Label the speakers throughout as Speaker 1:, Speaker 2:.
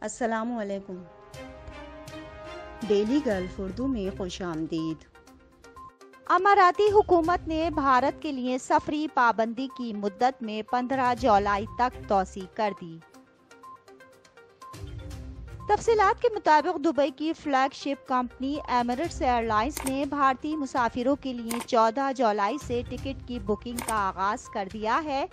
Speaker 1: السلام علیکم۔ Daily golf Urdu میں خوش آمدید۔
Speaker 2: اماراتی حکومت نے بھارت کے لیے سفری پابندی کی مدت میں 15 جولائی تک توسیع کر دی۔ تفصیلات کے مطابق دبئی کی فلیگ شپ کمپنی ایمریٹس ایئر لائنز نے بھارتی مسافروں کے لیے 14 جولائی سے ٹکٹ کی بکنگ کا آغاز کر دیا ہے۔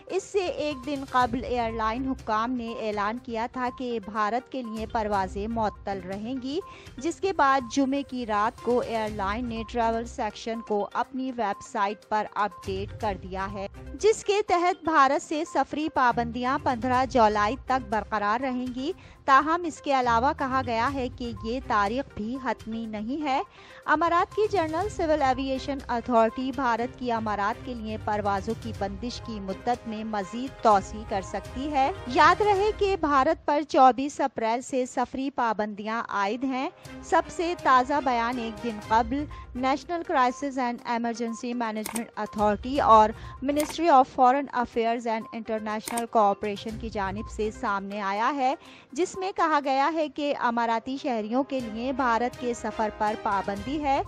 Speaker 2: اس سے ایک دن قبل ایئر لائن حکام نے اعلان کیا تھا کہ بھارت کے لیے پروازیں معطل رہیں گی، جس کے بعد جمعے کی رات کو ایئر لائن نے ٹریول سیکشن کو اپنی ویب سائٹ پر اپ ڈیٹ کر دیا ہے، جس کے تحت بھارت سے سفری پابندیاں 15 جولائی تک برقرار رہیں گی۔ تاہم اس کے علاوہ کہا گیا ہے کہ یہ تاریخ بھی حتمی نہیں ہے۔ امارات کی general civil aviation authority Bharat کی امارات کے لیے پروازوں کی بندش کی مدت میں مزید توسیع کر سکتی ہے۔ یاد رہے کہ بھارت پر 24 اپریل سے سفری پابندیاں عائد ہیں۔ سب سے تازہ بیان ایک دن قبل national crisis and emergency management authority اور ministry of foreign affairs and international cooperation کی جانب سے سامنے آیا ہے، جس میں کہا گیا ہے کہ اماراتی شہریوں کے لیے بھارت کے سفر پر پابندی ہے۔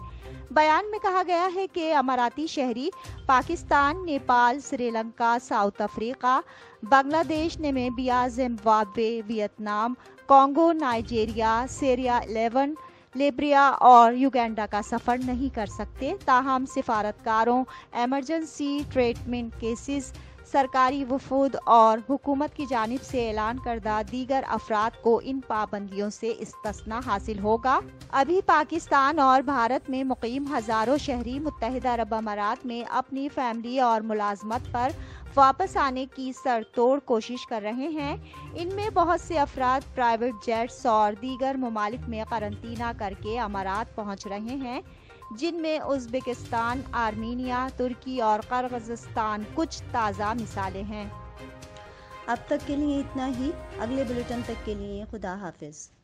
Speaker 2: بیان میں کہا گیا ہے کہ اماراتی شہری Pakistan, Nepal, Sri Lanka, South Africa, Bangladesh, Namibia, Zimbabwe, Vietnam, Congo, Nigeria, Sierra Leone, Liberia اور یوگینڈا کا سفر نہیں کر سکتے۔ تاہم سفارتکاروں، ایمرجنسی ٹریٹمنٹ کیسز، سرکاری وفود اور حکومت کی جانب سے اعلان کردہ دیگر افراد کو ان پابندیوں سے استثناء حاصل ہوگا۔ ابھی پاکستان اور بھارت میں مقیم ہزاروں شہری متحدہ عرب امارات میں اپنی فیملی اور ملازمت پر واپس آنے کی سر توڑ کوشش کر رہے ہیں۔ ان میں بہت سے افراد پرائیویٹ جیٹس اور دیگر ممالک میں قرنطینہ کر کے امارات پہنچ رہے ہیں، جن میں ازبکستان، آرمینیا، ترکی اور قرغیزستان کچھ تازہ مثالیں ہیں۔
Speaker 1: اب تک کے لیے اتنا ہی۔ اگلے بلیٹن تک کے لیے خدا حافظ۔